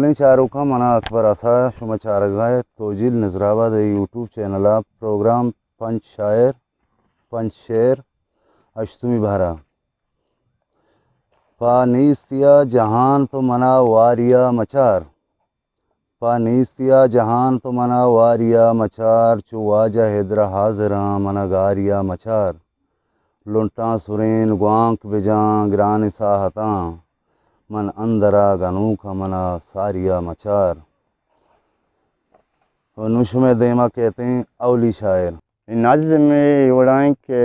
बोलें चारों का मना अकबर आसा शुमा चारगाह तोजिल नजराबाद यूट्यूब चैनल प्रोग्राम पंच शेर अश्तुमी भारा पानीस्तिया जहान तो मना वारिया मचार पानीस्तिया जहान तो मना वारिया मचार चो वाजा हैदरा हाजरा मना गारिया मचार लुंटा सुरेन ग्वांक बिजां ग्रान साहता मन अंदरा गनूखा मना सारिया मचार। और नुशुम देमा कहते हैं अवली शायर नज़्म में उड़ाएं के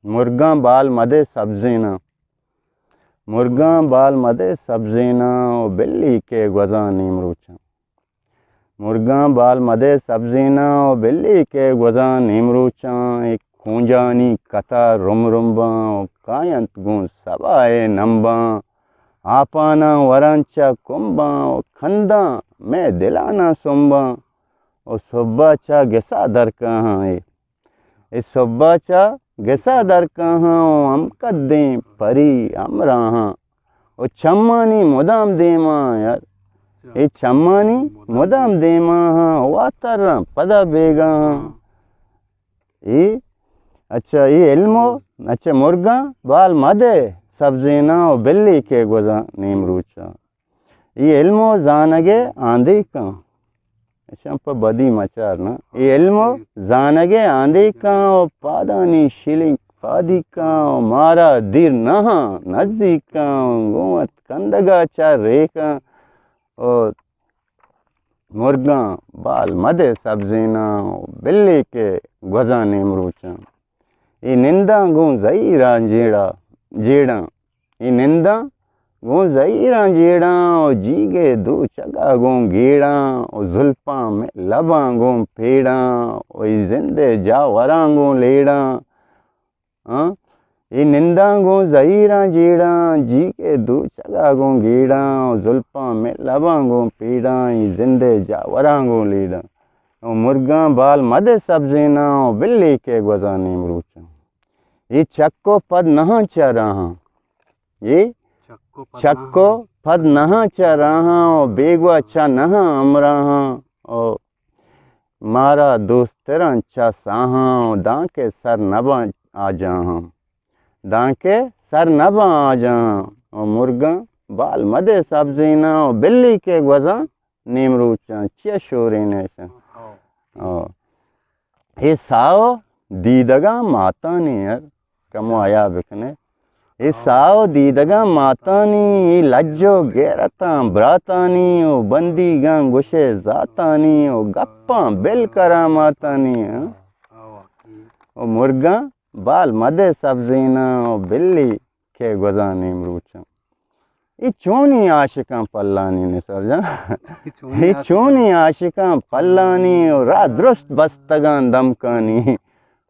मुर्गा बाल मदे सब्जीना मुर्गा बाल मदे सब्जीना और बिल्ली के गुज़ा नीमरूचा मुर्गा बाल मदे सब्जीना और बिल्ली के गुज़ा नीमरूचा एक खूंजानी कथा रुम रुम्बा और कायंत गुं सबाए नंबा आपाना वरांचा कुंबा और खंदा मैं दिलाना सुम्बा और सुब्बा चा गेसा दर कहाँ है इस सुब्बा चा गेसा दर कहाँ हम कदें परी हम रहा और चम्मानी मुदाम देमा यार ये चम्मानी मुदाम देमा वातर पदा बेगा ये अच्छा ये इल्मो अच्छा मुर्गा बाल मदे सब्जीना और बिल्ली के गुज़ा नीमरूचा ये इल्मो जानगे आंधी का शंप बदी मचार ना ये इल्मो जानगे आंधी का और पादानी शिलिंग पादी का मारा दिर नहा नज़ी का गोमत कंदगा चार रेका और मुर्गा बाल मदे सब्जीना बिल्ली के गुज़ा नीमरूचा ये निंदा गूं ज़ईरा जेड़ा ये निंदा गूं ज़ईरा जेड़ा और जीगे दो चगा गूं गेड़ा और जुल्फा में लबा गूं पेड़ा और जिंदे जा वरा गूं लेड़ा ये निंदा गूं ज़ईरा जेड़ा जीगे दो चगा गूं गेड़ा और जुल्फा में लबा गूं पेड़ा ये जिंदे जा वरा गूं लेड़ा और मुर्गा बाल मदे सब्जीना और बिल्ली के गुज़ा नीमरूचा ये चक्को पद नहा चा रहा ये चक्को पद नहा चा रहा और बेगवा चा नहा अमराहा और मारा दोस्त तेरा चा साहा और दांके सर नबा आ जहाँ दांके सर नबा आ जहाँ और मुर्गा बाल मदे सब्जीना और बिल्ली के गुज़ा नीमरूचा चे शोरी ने ये साओ दीदगा माता ने यार कमो आया बिकने ये साओ दीदगा मातानी लज्जो गैरता ब्रातानी ओ बंदी गां गुशे जातानी ओ गप्पा बिल करा मातानी ओ मुर्गा बाल मदे सब्जीना ओ बिल्ली के गुज़ा नीमरूचा ये चोनी आशिकां पल्लानी ने सरजा ये चोनी आशिकां पल्लानी और रात दुरुस्त बस्तगां दमकानी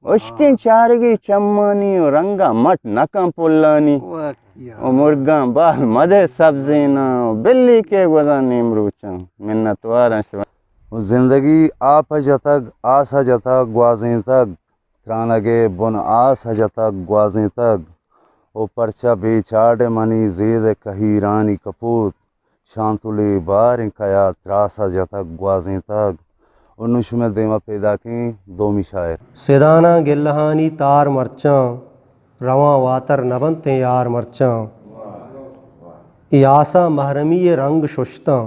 उसके चारगी चम्मानी और रंगा मट नका पुल्लानी और मुर्गा बाल मदे सब्जीना बिल्ली के गुज़ा नीमरूचा मिन्नत वारा जिंदगी आप जतक आस जतक ग्वाजें तक त्रानगे बुन आस जतक ग्वाजें तक ओ परचा बेचाड मनी जेद कही रानी कपूत शांतुले बार कया त्रासा जतक ग्वाजें तक उन्नुश में देमा पैदा की दोमी शायर सिदाना गिल्लहानी तार मरचां रवां वातर नबनते यार मरचां यासा महरमी रंग शुश्तां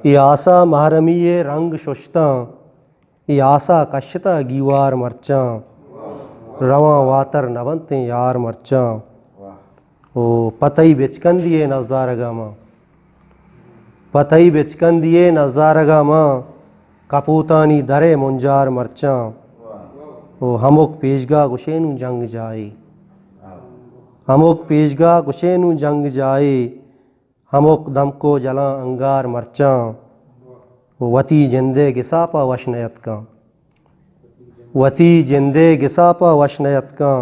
यासा महरमी रंग शुश्तां यासा कशता गीवार मरचां रवां वातर नबनते यार मरचां ओ पतई बिचकंदिए नज़ारगामा पतई बिचकंदिए नज़ारगामा कपूतानी दरे मुंजार मरचां ओ हमुक पेशगा गुशेनू जंग जाए हमुक पेशगा गुशेनू जंग जाए हमुक दमको जलां अंगार मरचां ओ वती जिंदे गिसापा वशनयत का वती जिंदे गिसापा वशनयत का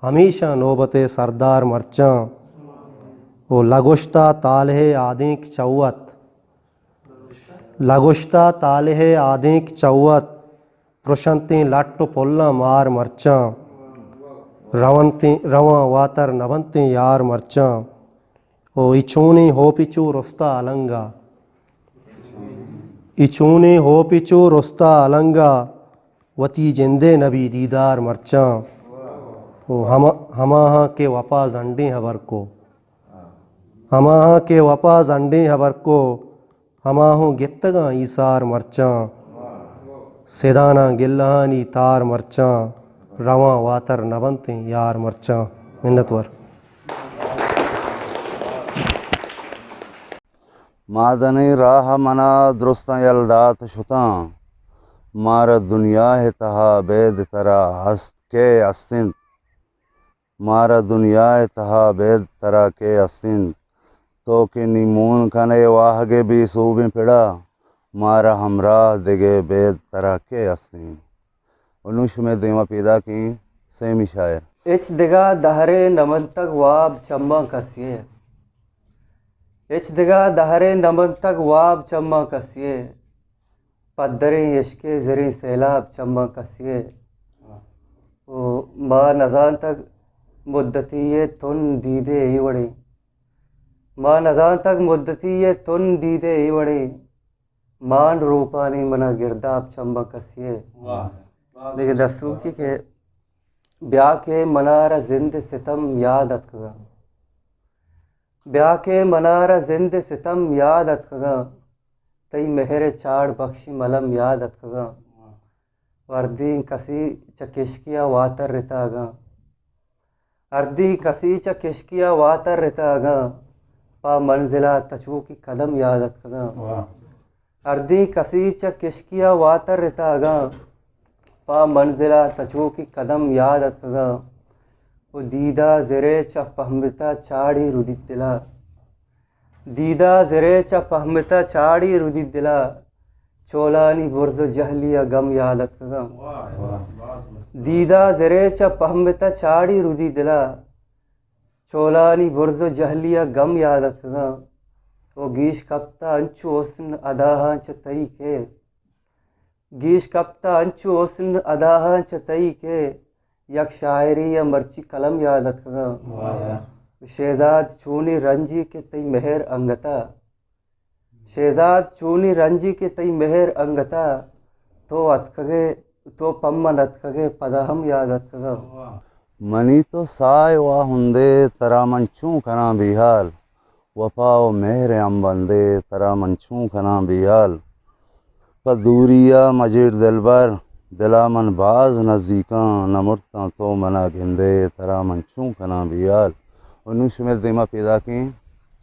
हमेशा नौबते सरदार मरचां ओ लगुश्ता तालहे आदेंक चौवत लगुश्ता तालहे आदेंक चौवत प्रशंतें लट्ट पुल्ला मार मरचां रवां वातर नबनते यार मरचां ओ इचूनी हो पिचू रुस्ता अलंगा, इचूनी हो पिचू रुस्ता अलंगा, वती जिंदे नबी दीदार मरचां। ओ हमाहा के वपा जंडे हबर को, हमाहा के वपा जंडे हबर को, हमाहूँ गिप्तगा ईसार मरचां। सिदाना गिल्लानी तार मरचां, रवां वातर नबंते यार मरचां। मिन्नतवर। मादनी राह मना दुरुस्त यलदात शुता, मार दुनिया है तहा बेद तरा हस्त के अस्तिन, मार दुनिया है तहा बेद तरा के अस्तिन, तो के नीमून कने वाहगे भी सूबें पिड़ा, मारा हमरा दिगे बेद तरा के अस्तिन। उनुश में देमा पैदा की सेमी शायर। इच दिगा दहरे नमन तक वाब चम्मा कसिए, इच दिगा दहरे नमन तक वाब चम्मा कसिए, पद्दरे इश्के ज़री सैलाब चम्मा कसिए। ओ माँ नज़ान तक मुद्दती ये तुन दीदे ही वड़े, माँ नज़ान तक मुद्दती ये तुन दीदे ही वड़े, मान रूपानी मना गिरदाब चम्मा कसिए। देखिए दसूकी के ब्याह के मनारा जिंद सितम याद अतकगा, ब्याह के मनारा जिंद सितम याद अतकगा, तई मेहर चाड़ बख्शी मलम याद अतकगा, वर्दी कसी चकिश्किया वातर रितागा, अर्दी कसी चकिश्किया वातर रितागा, पा मंजिला तचू की कदम याद अतकगा, अर्दी कसी चकिश्किया वातर रितागा, पा मंजिला तचू की कदम याद अतकगा। वो दीदा ज़रे च पहमता चाड़ी रुदी दिला, दीदा ज़रे च पहमता चाड़ी रुदी दिला, चोलानी बुर्ज़ जहलिया गम याद अतकगा, दीदा ज़रे च पहमता चाड़ी रुदी दिला, चोलानी बुर्ज़ जहलिया गम याद अतकगा। वो गीश कप्ता अंचु ओसन अदाहा च तई के, गीश कप्ता अंचु ओसन अदाहा च तई के, यक शायरी या मर्ची कलम याद अतकगा। शेजाद चूनी रंजी के तई मेहर अंगता, शेजाद चूनी रंजी के तई मेहर अंगता, तो अतकगे तो पम्मन अतकगे पदाहम याद अतकगा। मनी तो साय वा हुंदे तरा मंचू कना बिहाल, वफाओ मेहर अम्बंदे तरा मंचू कना बिहाल, पदूरिया मजिर दिलबर दिला मन बाज नज़दीका, नमुरता तो मना गिंदे तरा मंचू कना बियाल। उनुश में दिमा पैदा की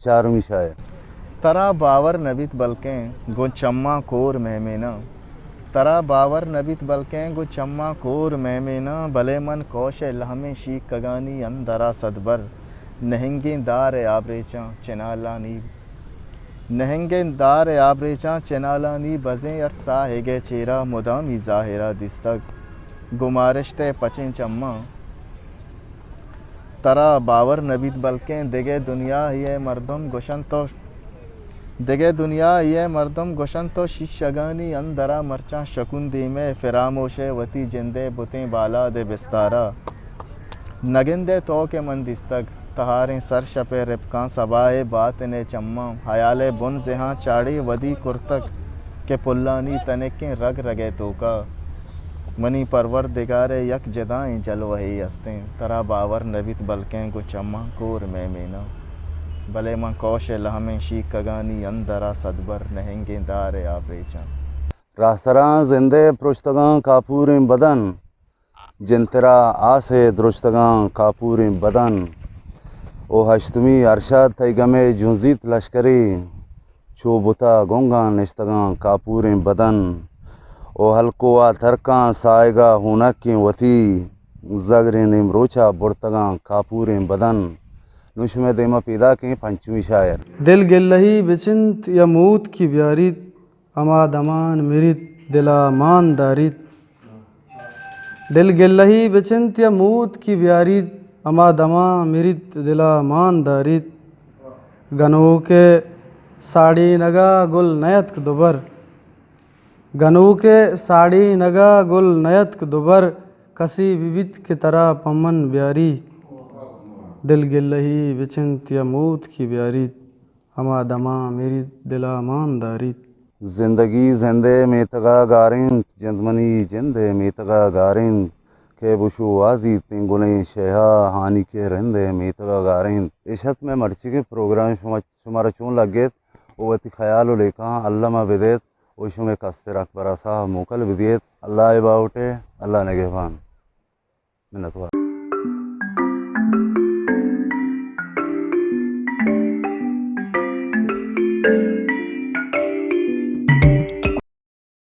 चारवीं शायर। तरा बावर नबित बल्कें गो चम्मा कोर महमेना, तरा बावर नबित बल्कें गो चम्मा कोर महमेना, भले मन कौश लहमे शीक कगानी अंदरा सदबर, नहंगे दार आबरेचा चनालानी, नहंगे दार आबरेचा चनालानी, बज़ें अरसा हेगे चेरा मुदामी ज़ाहिरा दिस्तक, गुमारिश्ते पचें चम्मा। तरा बावर नबित बल्कें दिगे दुनिया ये मर्दम गुशन तो, दिगे दुनिया ये मर्दम गुशन तो शीशगानी अंदरा मरचा शकुन दी में फिरामोशे वती जिंदे बुतें बाला दे बिस्तारा, नगिंदे तो के मंदिस्तक तहारें सर शपे रिपकां सबाए बात ने चम्मा, हयाले बुन जहाँ चाड़ी वदी कुर्तक के पुल्लानी तनिकें रग रगे तो का, मनी परवर दिगारे यक जदाएं जल वही हस्तें, तरा बावर नबित बल्कें गो चम्मा कोर में मेना, भले माँ कौश लहमें शीक कगानी अंदरा सदबर, नहंगे दार आबरेचा। रासरां जिंदे पुश्तगां कापूरें बदन, जिनतरा आसे दुरुश्तगां कापूरें बदन, ओ हश्तमी अरशद तैगमे जुंजीत लश्करी, चोबुता गोंगा निश्तगां कापूरें बदन, ओ हल्कोआ थरकां सायगा हुनक की वती, जगरें निमरोचा बुरतगां कापूरें बदन। नुश में देमा पैदा की पंचवीं शायर। दिल गिल्लही बिचिंत यमूत की ब्यारित, अमा दमान मिरित दिला मान दारित, दिल गिल्लही बिचिंत यमूत की ब्यारित, अमा दमा मिरित दिला मान दारित, गनू के साड़ी नगा गुल नयत दुबर, गनू के साड़ी नगा गुल नयत दुबर, कसी विवित की तरह पमन ब्यारी। दिल गिल्लही बिचिंत या मूत की ब्यारी हमा दमा मेरी दिला ईमानदारी ज़िंदगी ज़िंदे मीतगा गारिन जिंदमनी जिंदे मीतगा गारिन के बुशु वाजी तिंगुने शेहा हानि के रहंदे मीतगा गारिन इशत में मर्ची के प्रोग्राम शुमारा चून लगे ओवती ख्याल लेका अल्लाह विदेत ओशुमे कस्तर अकबर साहब मुकल विदेत अल्लाह बाउटे अल्लाह नगेबान मिन्नत thank you